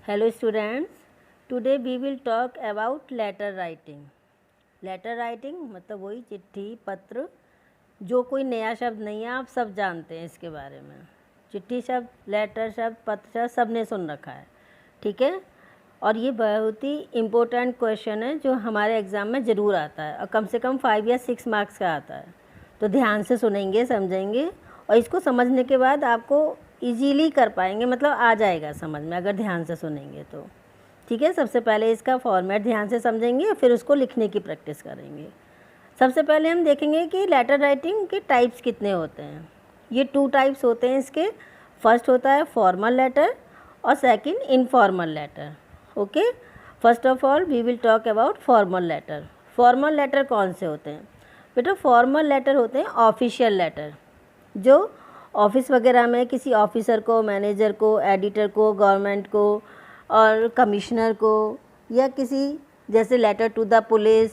Hello students, today we will talk about letter writing. Letter writing मतलब वही चिट्ठी पत्र, जो कोई नया शब्द नहीं है, आप सब जानते हैं इसके बारे में। चिट्ठी शब्द, लेटर शब्द, पत्र शब्द सब ने सुन रखा है, ठीक है। और ये बहुत ही इम्पोर्टेंट क्वेश्चन है जो हमारे एग्ज़ाम में ज़रूर आता है और कम से कम 5 या 6 मार्क्स का आता है। तो ध्यान से सुनेंगे, समझेंगे और इसको समझने के बाद आपको इजीली कर पाएंगे, मतलब आ जाएगा समझ में अगर ध्यान से सुनेंगे तो, ठीक है। सबसे पहले इसका फॉर्मेट ध्यान से समझेंगे, फिर उसको लिखने की प्रैक्टिस करेंगे। सबसे पहले हम देखेंगे कि लेटर राइटिंग के टाइप्स कितने होते हैं। ये 2 टाइप्स होते हैं इसके। फर्स्ट होता है फॉर्मल लेटर और second informal letter. Okay, first of all we will talk about formal letter. Formal letter कौन से होते हैं बेटा? फॉर्मल लेटर होते हैं ऑफिशियल लेटर, जो ऑफिस वगैरह में किसी ऑफिसर को, मैनेजर को, एडिटर को, गवर्नमेंट को और कमिश्नर को, या किसी जैसे letter to the police,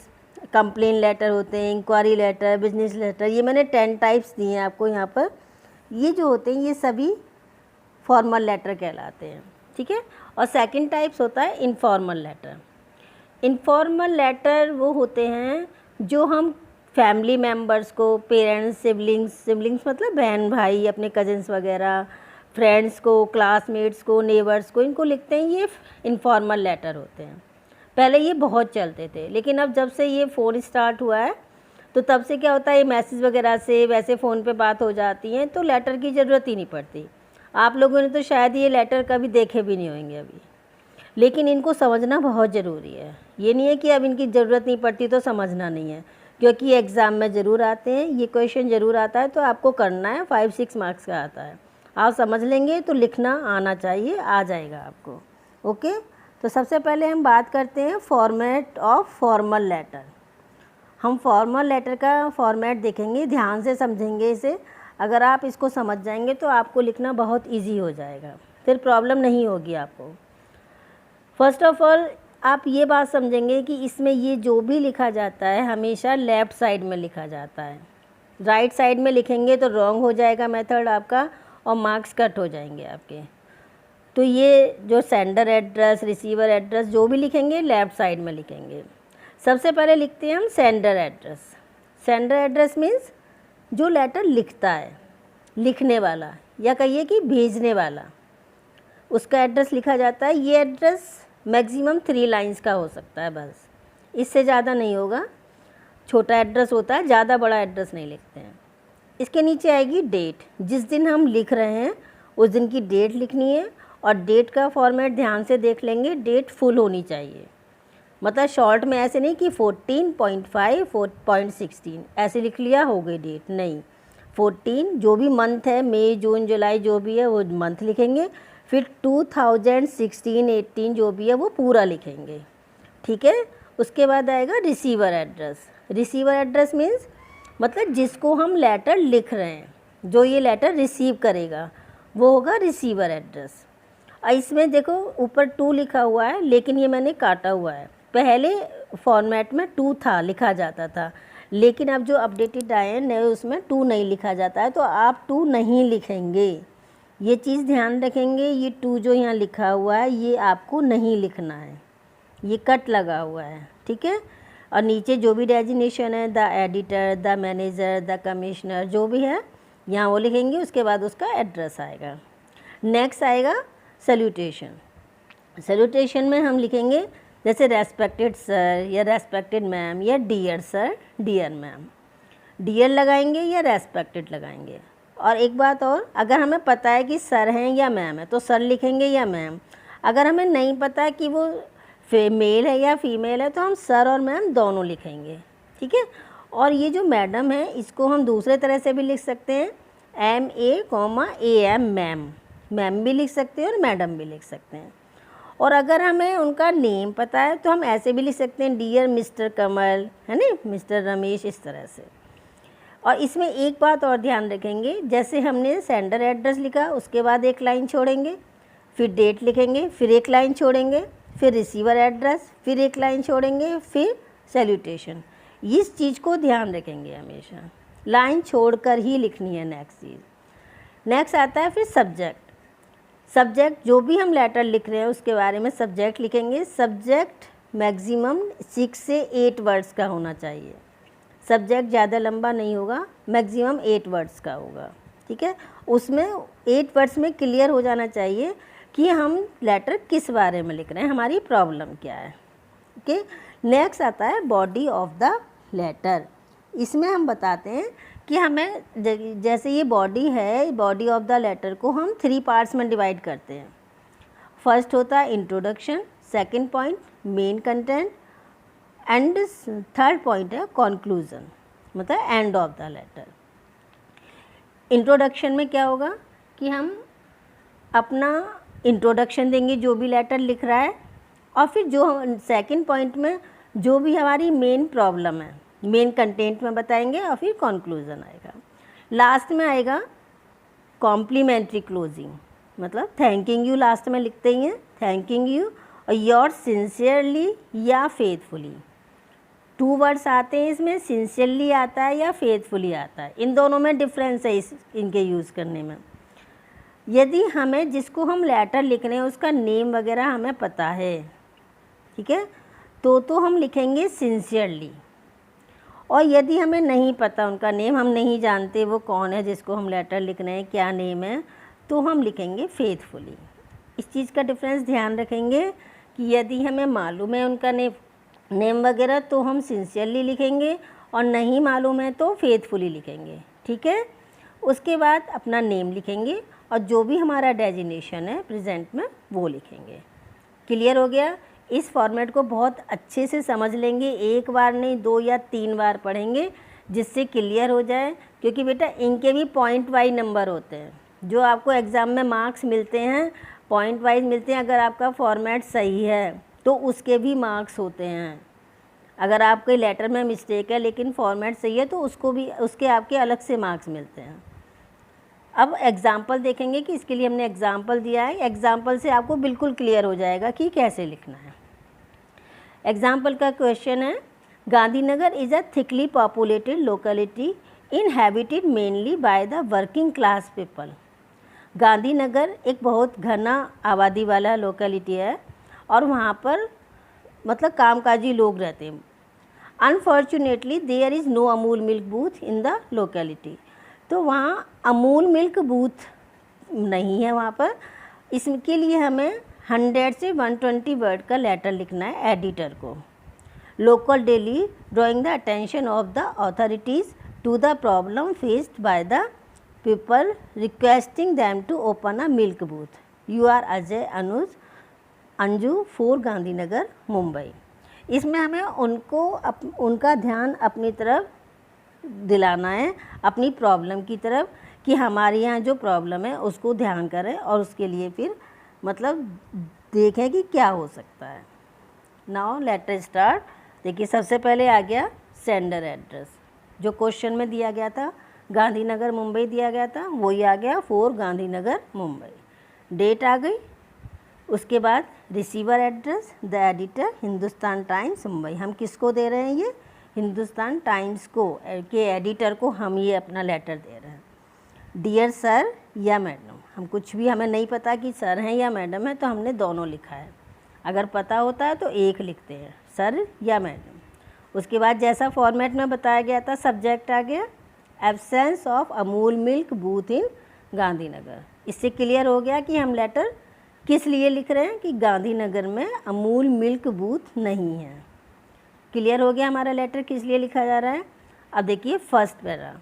complain letter होते हैं, इंक्वायरी लेटर, बिजनेस लेटर, ये मैंने 10 टाइप्स दिए हैं आपको यहाँ पर। ये जो होते हैं ये सभी फॉर्मल लेटर कहलाते हैं, ठीक है। और सेकंड टाइप्स होता है इनफॉर्मल लेटर। इनफॉर्मल लेटर वो होते हैं जो हम फैमिली मेम्बर्स को, पेरेंट्स, सिबलिंग्स मतलब बहन भाई, अपने कज़न्स वगैरह, फ्रेंड्स को, क्लासमेट्स को, नेबर्स को, इनको लिखते हैं, ये इनफॉर्मल लेटर होते हैं। पहले ये बहुत चलते थे, लेकिन अब जब से ये फ़ोन स्टार्ट हुआ है तो तब से क्या होता है, ये मैसेज वगैरह से वैसे फ़ोन पे बात हो जाती हैं, तो लेटर की ज़रूरत ही नहीं पड़ती। आप लोगों ने तो शायद ये लेटर कभी देखे भी नहीं होंगे अभी, लेकिन इनको समझना बहुत ज़रूरी है। ये नहीं है कि अब इनकी ज़रूरत नहीं पड़ती तो समझना नहीं है, क्योंकि एग्ज़ाम में ज़रूर आते हैं, ये क्वेश्चन ज़रूर आता है, तो आपको करना है। 5-6 मार्क्स का आता है, आप समझ लेंगे तो लिखना आना चाहिए, आ जाएगा आपको। ओके, तो सबसे पहले हम बात करते हैं फॉर्मेट ऑफ फॉर्मल लेटर। हम फॉर्मल लेटर का फॉर्मेट देखेंगे, ध्यान से समझेंगे इसे। अगर आप इसको समझ जाएंगे तो आपको लिखना बहुत ईजी हो जाएगा, फिर प्रॉब्लम नहीं होगी आपको। फर्स्ट ऑफ ऑल आप ये बात समझेंगे कि इसमें ये जो भी लिखा जाता है हमेशा लेफ़्ट साइड में लिखा जाता है। राइट साइड में लिखेंगे तो रॉन्ग हो जाएगा मेथड आपका और मार्क्स कट हो जाएंगे आपके। तो ये जो सेंडर एड्रेस, रिसीवर एड्रेस जो भी लिखेंगे लेफ़्ट साइड में लिखेंगे। सबसे पहले लिखते हैं हम sender address. Sender address means जो लेटर लिखता है, लिखने वाला, या कहिए कि भेजने वाला, उसका एड्रेस लिखा जाता है। ये एड्रेस मैक्सिमम 3 लाइंस का हो सकता है, बस इससे ज़्यादा नहीं होगा। छोटा एड्रेस होता है, ज़्यादा बड़ा एड्रेस नहीं लिखते हैं। इसके नीचे आएगी डेट, जिस दिन हम लिख रहे हैं उस दिन की डेट लिखनी है। और डेट का फॉर्मेट ध्यान से देख लेंगे, डेट फुल होनी चाहिए, मतलब शॉर्ट में ऐसे नहीं कि 14.5, 4.16 ऐसे लिख लिया हो गई डेट, नहीं। 14 जो भी मंथ है, मई, जून, जुलाई जो भी है वो मंथ लिखेंगे। फिर 2016-18 जो भी है वो पूरा लिखेंगे, ठीक है। उसके बाद आएगा receiver address. Receiver address means मतलब जिसको हम लेटर लिख रहे हैं, जो ये लेटर रिसीव करेगा वो होगा रिसीवर एड्रेस। और इसमें देखो ऊपर 2 लिखा हुआ है, लेकिन ये मैंने काटा हुआ है। पहले फॉर्मेट में 2 था, लिखा जाता था, लेकिन अब जो अपडेटेड आए हैं नए उसमें 2 नहीं लिखा जाता है, तो आप 2 नहीं लिखेंगे। ये चीज़ ध्यान रखेंगे, ये 2 जो यहाँ लिखा हुआ है ये आपको नहीं लिखना है, ये कट लगा हुआ है, ठीक है। और नीचे जो भी डेजिग्नेशन है, the editor, the manager, the commissioner जो भी है यहाँ वो लिखेंगे। उसके बाद उसका एड्रेस आएगा। नेक्स्ट आएगा सैल्यूटेशन। सैल्यूटेशन में हम लिखेंगे जैसे रेस्पेक्टेड सर या रेस्पेक्टेड मैम या dear sir, dear ma'am. Dear लगाएंगे या रेस्पेक्टेड लगाएंगे। और एक बात और, अगर हमें पता है कि सर हैं या मैम है तो सर लिखेंगे या मैम। अगर हमें नहीं पता है कि वो मेल है या फीमेल है तो हम सर और मैम दोनों लिखेंगे, ठीक है। और ये जो मैडम है इसको हम दूसरे तरह से भी लिख सकते हैं, MA, AM, मैम। मैम भी लिख सकते हैं और मैडम भी लिख सकते हैं। और अगर हमें उनका नेम पता है तो हम ऐसे भी लिख सकते हैं, डियर मिस्टर कमल, है ना, मिस्टर रमेश, इस तरह से। और इसमें एक बात और ध्यान रखेंगे, जैसे हमने सेंडर एड्रेस लिखा उसके बाद एक लाइन छोड़ेंगे, फिर डेट लिखेंगे, फिर एक लाइन छोड़ेंगे, फिर रिसीवर एड्रेस, फिर एक लाइन छोड़ेंगे, फिर सैल्यूटेशन। इस चीज़ को ध्यान रखेंगे, हमेशा लाइन छोड़कर ही लिखनी है। नेक्स्ट चीज़, नेक्स्ट आता है फिर सब्जेक्ट। सब्जेक्ट जो भी हम लेटर लिख रहे हैं उसके बारे में सब्जेक्ट लिखेंगे। सब्जेक्ट मैक्सिमम 6 से 8 वर्ड्स का होना चाहिए। सब्जेक्ट ज़्यादा लंबा नहीं होगा, मैक्सिमम 8 वर्ड्स का होगा, ठीक है। उसमें 8 वर्ड्स में क्लियर हो जाना चाहिए कि हम लेटर किस बारे में लिख रहे हैं, हमारी प्रॉब्लम क्या है, ओके। नेक्स्ट आता है बॉडी ऑफ द लेटर। इसमें हम बताते हैं कि हमें जैसे ये बॉडी है, बॉडी ऑफ द लेटर को हम 3 पार्ट्स में डिवाइड करते हैं। फर्स्ट होता है introduction, second point main content and third point है कंक्लूजन, मतलब end of the letter. Introduction में क्या होगा कि हम अपना इंट्रोडक्शन देंगे जो भी लेटर लिख रहा है, और फिर जो सेकंड पॉइंट में जो भी हमारी मेन प्रॉब्लम है मेन कंटेंट में बताएंगे, और फिर कंक्लूजन आएगा। लास्ट में आएगा कॉम्प्लीमेंट्री क्लोजिंग, मतलब थैंकिंग यू लास्ट में लिखते ही हैं, थैंकिंग यू और योर सिंसियरली या फेथफुली। 2 वर्ड्स आते हैं इसमें, सिंसियरली आता है या फेथफुली आता है, इन दोनों में डिफरेंस है इनके यूज़ करने में। यदि हमें जिसको हम लेटर लिख रहे हैं उसका नेम वगैरह हमें पता है, ठीक है, तो हम लिखेंगे सिंसियरली। और यदि हमें नहीं पता उनका नेम, हम नहीं जानते वो कौन है जिसको हम लेटर लिख रहे हैं, क्या नेम है, तो हम लिखेंगे फेथफुली। इस चीज़ का डिफरेंस ध्यान रखेंगे कि यदि हमें मालूम है उनका नेम वगैरह तो हम सिंसियरली लिखेंगे, और नहीं मालूम है तो फेथफुली लिखेंगे, ठीक है। उसके बाद अपना नेम लिखेंगे और जो भी हमारा डेजिग्नेशन है प्रेजेंट में वो लिखेंगे। क्लियर हो गया। इस फॉर्मेट को बहुत अच्छे से समझ लेंगे, एक बार नहीं 2 या 3 बार पढ़ेंगे जिससे क्लियर हो जाए, क्योंकि बेटा इनके भी पॉइंट वाइज नंबर होते हैं। जो आपको एग्ज़ाम में मार्क्स मिलते हैं पॉइंट वाइज मिलते हैं। अगर आपका फॉर्मेट सही है तो उसके भी मार्क्स होते हैं। अगर आपके लेटर में मिस्टेक है लेकिन फॉर्मेट सही है तो उसको भी उसके आपके अलग से मार्क्स मिलते हैं। अब एग्ज़ाम्पल देखेंगे कि इसके लिए हमने एग्ज़ाम्पल दिया है। एग्ज़ाम्पल से आपको बिल्कुल क्लियर हो जाएगा कि कैसे लिखना है। एग्ज़ाम्पल का क्वेश्चन है, Gandhinagar is a thickly populated locality inhabited mainly by the working class people. Gandhinagar एक बहुत घना आबादी वाला लोकेलिटी है और वहाँ पर मतलब कामकाजी लोग रहते हैं। Unfortunately there is no Amul milk booth in the locality. तो वहाँ अमूल मिल्क बूथ नहीं है वहाँ पर। इसके लिए हमें 100 से 120 वर्ड का लेटर लिखना है एडिटर को। Local daily drawing the attention of the authorities to the problem faced by the people requesting them to open a milk booth. You are Ajay Anuj Anju 4 Gandhinagar Mumbai. इसमें हमें उनका ध्यान अपनी तरफ दिलाना है, अपनी प्रॉब्लम की तरफ, कि हमारे यहाँ जो प्रॉब्लम है उसको ध्यान करें और उसके लिए फिर मतलब देखें कि क्या हो सकता है। Now later start. देखिए सबसे पहले आ गया सेंडर एड्रेस, जो क्वेश्चन में दिया गया था गांधीनगर मुंबई दिया गया था, वही आ गया 4 गांधीनगर मुंबई। डेट आ गई। उसके बाद receiver address the editor Hindustan times Mumbai. हम किसको दे रहे हैं? ये हिंदुस्तान टाइम्स को के एडिटर को हम ये अपना लेटर दे रहे हैं। डियर सर या मैडम, हम कुछ भी हमें नहीं पता कि सर हैं या मैडम है तो हमने दोनों लिखा है। अगर पता होता है तो एक लिखते हैं, सर या मैडम। उसके बाद जैसा फॉर्मेट में बताया गया था सब्जेक्ट आ गया absence of Amul milk booth इन गांधीनगर। इससे क्लियर हो गया कि हम लेटर किस लिए लिख रहे हैं, कि गांधीनगर में अमूल मिल्क बूथ नहीं है। क्लियर हो गया हमारा लेटर किस लिए लिखा जा रहा है। अब देखिए फर्स्ट पैरा।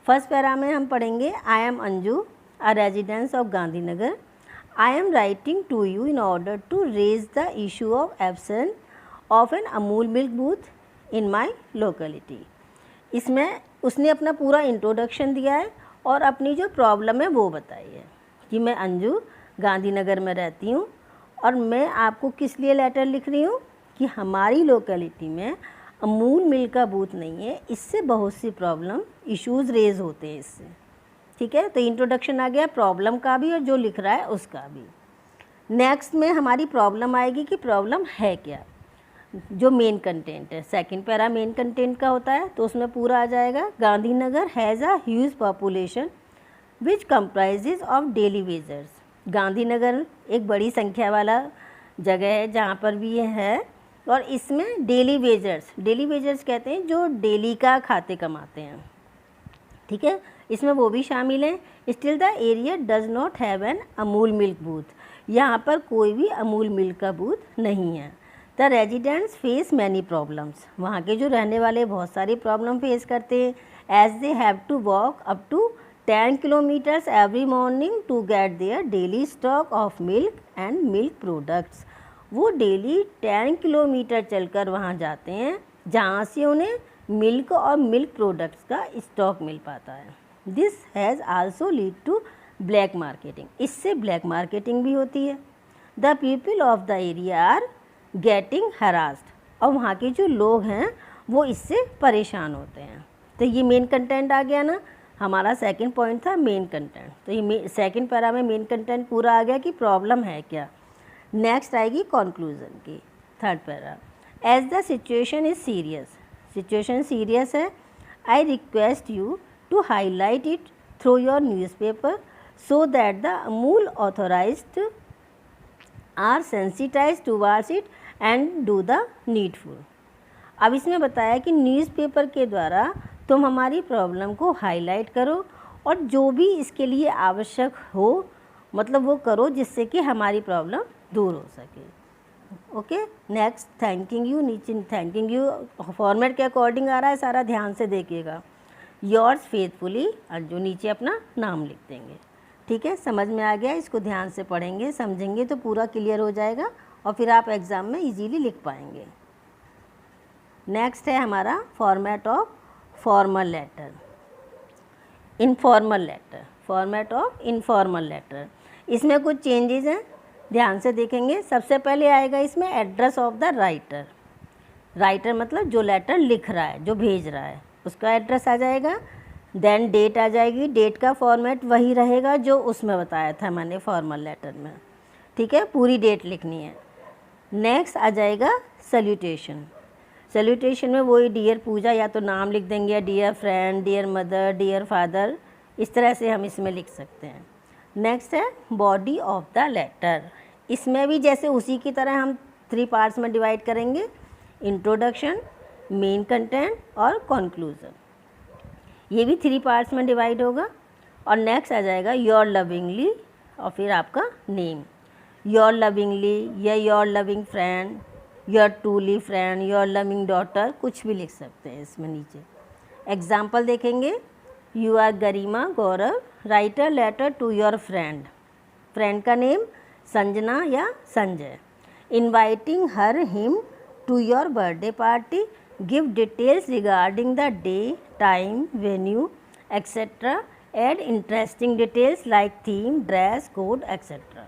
फर्स्ट पैरा में हम पढ़ेंगे I am Anju a residence of Gandhinagar. I am writing to you in order to raise the issue of absence of an Amul milk booth in my locality. इसमें उसने अपना पूरा इंट्रोडक्शन दिया है और अपनी जो प्रॉब्लम है वो बताई है कि मैं अंजू गांधीनगर में रहती हूँ और मैं आपको किस लिए लेटर लिख रही हूँ कि हमारी लोकेलिटी में अमूल मिल्क का बूथ नहीं है, इससे बहुत सी प्रॉब्लम इश्यूज़ रेज होते हैं इससे। ठीक है, तो इंट्रोडक्शन आ गया प्रॉब्लम का भी और जो लिख रहा है उसका भी। नेक्स्ट में हमारी प्रॉब्लम आएगी कि प्रॉब्लम है क्या, जो मेन कंटेंट है। सेकंड पैरा मेन कंटेंट का होता है तो उसमें पूरा आ जाएगा Gandhinagar has a huge population which comprises of daily wagers. Gandhinagar एक बड़ी संख्या वाला जगह है जहाँ पर भी ये है। और इसमें डेली वेजर्स कहते हैं जो डेली का खाते कमाते हैं, ठीक है, इसमें वो भी शामिल हैं। Still the area does not have an Amul milk booth, यहाँ पर कोई भी अमूल मिल्क का बूथ नहीं है। The residents face many problems, वहाँ के जो रहने वाले बहुत सारी प्रॉब्लम फेस करते हैं। As they have to walk up to 10 kilometres every morning to get their daily stock of milk and milk products, वो डेली 10 किलोमीटर चलकर वहाँ जाते हैं जहाँ से उन्हें मिल्क और मिल्क प्रोडक्ट्स का स्टॉक मिल पाता है। This has also lead to black marketing, इससे ब्लैक मार्केटिंग भी होती है। The people of the area are getting harassed, और वहाँ के जो लोग हैं वो इससे परेशान होते हैं। तो ये मेन कंटेंट आ गया ना, हमारा सेकंड पॉइंट था मेन कंटेंट। तो ये सेकंड पैरा में मेन कंटेंट पूरा आ गया कि प्रॉब्लम है क्या। नेक्स्ट आएगी कंक्लूजन की, third para. As the situation is serious, situation serious है, I request you to highlight it through your newspaper so that the Amul authorised are sensitise towards it and do the needful. अब इसमें बताया कि newspaper के द्वारा तुम हमारी problem को हाईलाइट करो और जो भी इसके लिए आवश्यक हो मतलब वो करो जिससे कि हमारी प्रॉब्लम दूर हो सके। ओके, नेक्स्ट थैंकिंग यू, नीचे थैंकिंग यू फॉर्मेट के अकॉर्डिंग आ रहा है, सारा ध्यान से देखिएगा। योर्स फेथफुली, और जो नीचे अपना नाम लिख देंगे। ठीक है, समझ में आ गया, इसको ध्यान से पढ़ेंगे समझेंगे तो पूरा क्लियर हो जाएगा और फिर आप एग्ज़ाम में इजीली लिख पाएंगे। नेक्स्ट है हमारा format of formal letter, informal letter, format of informal letter. इसमें कुछ चेंजेस हैं, ध्यान से देखेंगे। सबसे पहले आएगा इसमें address of the writer, writer मतलब जो लेटर लिख रहा है, जो भेज रहा है, उसका एड्रेस आ जाएगा। देन डेट आ जाएगी, डेट का फॉर्मेट वही रहेगा जो उसमें बताया था मैंने फॉर्मल लेटर में, ठीक है, पूरी डेट लिखनी है। नेक्स्ट आ जाएगा सैल्यूटेशन, सैल्यूटेशन में वही डियर पूजा या तो नाम लिख देंगे या dear friend, dear mother, dear father, इस तरह से हम इसमें लिख सकते हैं। नेक्स्ट है बॉडी ऑफ द लेटर, इसमें भी जैसे उसी की तरह हम 3 पार्ट्स में डिवाइड करेंगे, इंट्रोडक्शन, मेन कंटेंट और कंक्लूजन, ये भी 3 पार्ट्स में डिवाइड होगा। और नेक्स्ट आ जाएगा योर लविंगली और फिर आपका नेम, योर लविंगली या your loving friend, your truly friend, your loving daughter, कुछ भी लिख सकते हैं इसमें नीचे। एग्जाम्पल देखेंगे, you are Garima Gaurav, write a letter to your friend, friend का नेम संजना या Sanjay, inviting her him to your birthday party, give details regarding the day, time, venue etcetera, add interesting details like theme, dress code etcetera.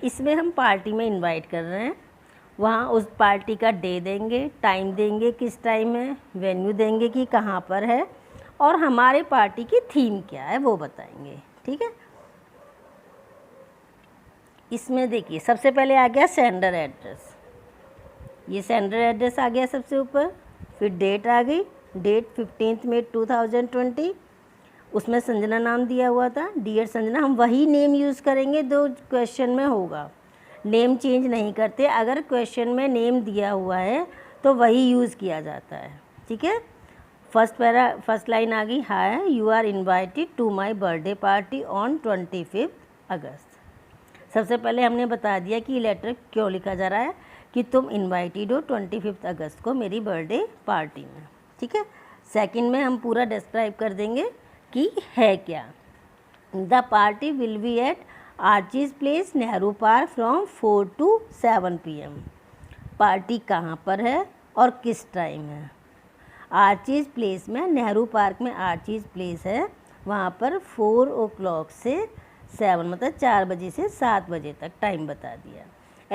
इसमें हम party में invite कर रहे हैं, वहाँ उस पार्टी का डे देंगे, टाइम देंगे किस टाइम है, वेन्यू देंगे कि कहाँ पर है, और हमारे पार्टी की थीम क्या है वो बताएंगे। ठीक है, इसमें देखिए सबसे पहले आ गया सेंडर एड्रेस, ये सेंडर एड्रेस आ गया सबसे ऊपर। फिर डेट आ गई, डेट 15 मई 2020, उसमें संजना नाम दिया हुआ था, डियर संजना, हम वही नेम यूज़ करेंगे जो क्वेश्चन में होगा, नेम चेंज नहीं करते। अगर क्वेश्चन में नेम दिया हुआ है तो वही यूज़ किया जाता है। ठीक है, फर्स्ट लाइन आ गई, hi you are invited to my birthday party on 25 August. सबसे पहले हमने बता दिया कि ये लेटर क्यों लिखा जा रहा है कि तुम इनवाइटेड हो 25 अगस्त को मेरी बर्थडे पार्टी में। ठीक है, सेकंड में हम पूरा डिस्क्राइब कर देंगे कि है क्या। The party will be at Archies place, Nehru park from 4 to 7 PM। Party कहाँ पर है और किस टाइम है। आर्चीज़ प्लेस में, नेहरू पार्क में आर्चीज़ प्लेस है, वहाँ पर 4 o'clock से 7 मतलब 4 बजे से 7 बजे तक टाइम बता दिया।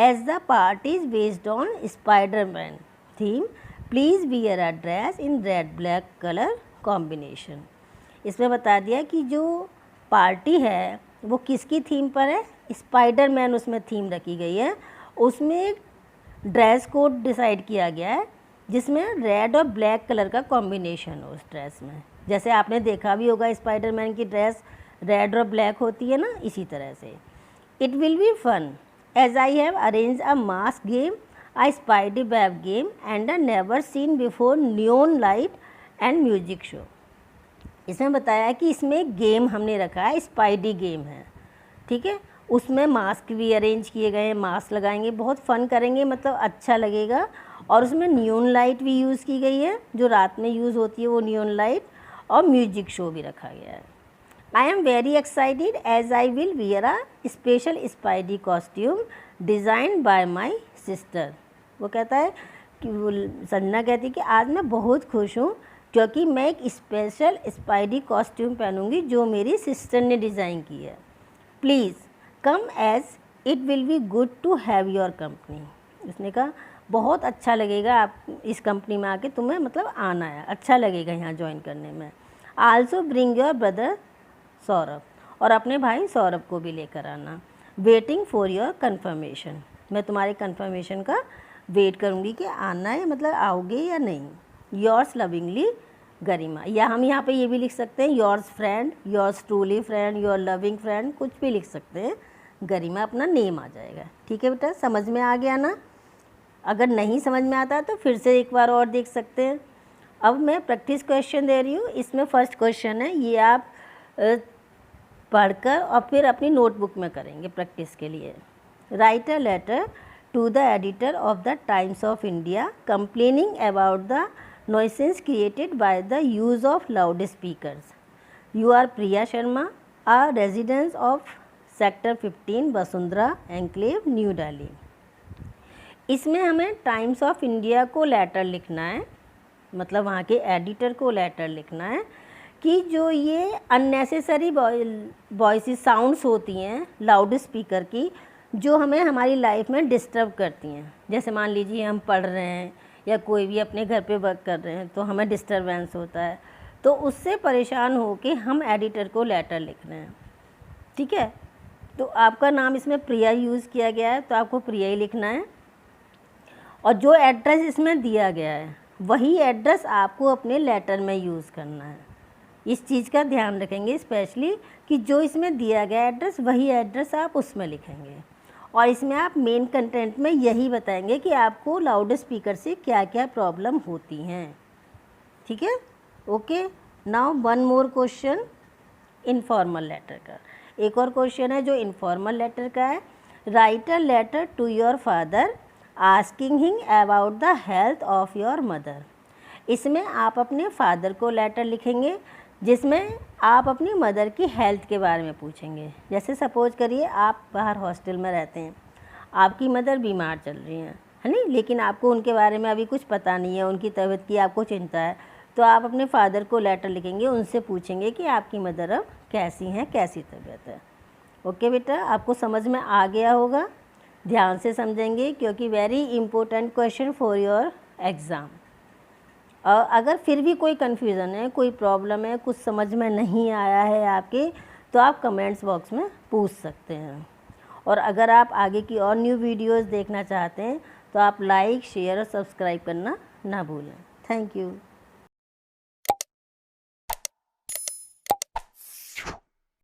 As the party is based on Spiderman theme, please wear a dress in red black colour combination. इसमें बता दिया कि जो पार्टी है वो किसकी थीम पर है, स्पाइडरमैन उसमें थीम रखी गई है। उसमें एक ड्रेस कोड डिसाइड किया गया है जिसमें रेड और ब्लैक कलर का कॉम्बिनेशन हो उस ड्रेस में। जैसे आपने देखा भी होगा स्पाइडरमैन की ड्रेस रेड और ब्लैक होती है ना, इसी तरह से। It will be fun as I have arranged a mask game, a spider web game and a never seen before neon light and music show. इसमें बताया है कि इसमें एक गेम हमने रखा है, स्पाइडी गेम है, ठीक है। उसमें मास्क भी अरेंज किए गए हैं, मास्क लगाएंगे, बहुत फ़न करेंगे, मतलब अच्छा लगेगा। और उसमें नियॉन लाइट भी यूज़ की गई है, जो रात में यूज़ होती है वो नियॉन लाइट, और म्यूजिक शो भी रखा गया है। I am very excited as I will wear a special spidey costume design by my sister. वो कहता है कि वो संजना कहती है कि आज मैं बहुत खुश हूँ क्योंकि मैं एक स्पेशल स्पाइडी कॉस्ट्यूम पहनूंगी जो मेरी सिस्टर ने डिज़ाइन की है। Please come as it will be good to have your company. उसने कहा बहुत अच्छा लगेगा आप इस कंपनी में आके, तुम्हें मतलब आना है, अच्छा लगेगा यहाँ ज्वाइन करने में। Also bring your brother Saurabh, और अपने भाई सौरभ को भी लेकर आना। वेटिंग फॉर योर कन्फर्मेशन, मैं तुम्हारे कन्फर्मेशन का वेट करूँगी कि आना है, मतलब आओगे या नहीं। योर्स लविंगली गरिमा, या हम यहाँ पे ये भी लिख सकते हैं yours friend, yours truly friend, your loving friend, कुछ भी लिख सकते हैं, गरिमा अपना नेम आ जाएगा। ठीक है बेटा, समझ में आ गया ना? अगर नहीं समझ में आता तो फिर से एक बार और देख सकते हैं। अब मैं प्रैक्टिस क्वेश्चन दे रही हूँ, इसमें फर्स्ट क्वेश्चन है, ये आप पढ़कर और फिर अपनी नोटबुक में करेंगे प्रैक्टिस के लिए। Write a letter to the editor of the Times of India complaining about the nuisance created by the use of loudspeakers. You are Priya Sharma, a resident of Sector 15, Vasundhara Enclave, New Delhi. इसमें हमें times of India को letter लिखना है, मतलब वहाँ के editor को letter लिखना है कि जो ये अननेसेसरी वॉइस साउंड्स होती हैं लाउड स्पीकर की, जो हमें हमारी लाइफ में डिस्टर्ब करती हैं। जैसे मान लीजिए हम पढ़ रहे हैं या कोई भी अपने घर पे वर्क कर रहे हैं तो हमें डिस्टरबेंस होता है, तो उससे परेशान हो के हम एडिटर को लेटर लिख रहे हैं। ठीक है, तो आपका नाम इसमें प्रिया यूज़ किया गया है तो आपको प्रिया ही लिखना है, और जो एड्रेस इसमें दिया गया है वही एड्रेस आपको अपने लेटर में यूज़ करना है। इस चीज़ का ध्यान रखेंगे स्पेशली कि जो इसमें दिया गया एड्रेस वही एड्रेस आप उसमें लिखेंगे, और इसमें आप मेन कंटेंट में यही बताएंगे कि आपको लाउड स्पीकर से क्या क्या प्रॉब्लम होती हैं। ठीक है, okay. Now one more question informal letter का। एक और क्वेश्चन है जो इनफॉर्मल लेटर का है। Write a letter to your father asking him about the health of your mother. इसमें आप अपने फादर को लेटर लिखेंगे जिसमें आप अपनी मदर की हेल्थ के बारे में पूछेंगे। जैसे सपोज करिए आप बाहर हॉस्टल में रहते हैं, आपकी मदर बीमार चल रही हैं, है नहीं, लेकिन आपको उनके बारे में अभी कुछ पता नहीं है, उनकी तबीयत की आपको चिंता है, तो आप अपने फादर को लेटर लिखेंगे, उनसे पूछेंगे कि आपकी मदर अब कैसी हैं, कैसी तबीयत है। ओके बेटा, आपको समझ में आ गया होगा, ध्यान से समझेंगे क्योंकि very important question for your exam. और अगर फिर भी कोई कन्फ्यूज़न है, कोई प्रॉब्लम है, कुछ समझ में नहीं आया है आपके, तो आप कमेंट्स बॉक्स में पूछ सकते हैं। और अगर आप आगे की और न्यू वीडियोस देखना चाहते हैं तो आप लाइक, शेयर और सब्सक्राइब करना ना भूलें। Thank you.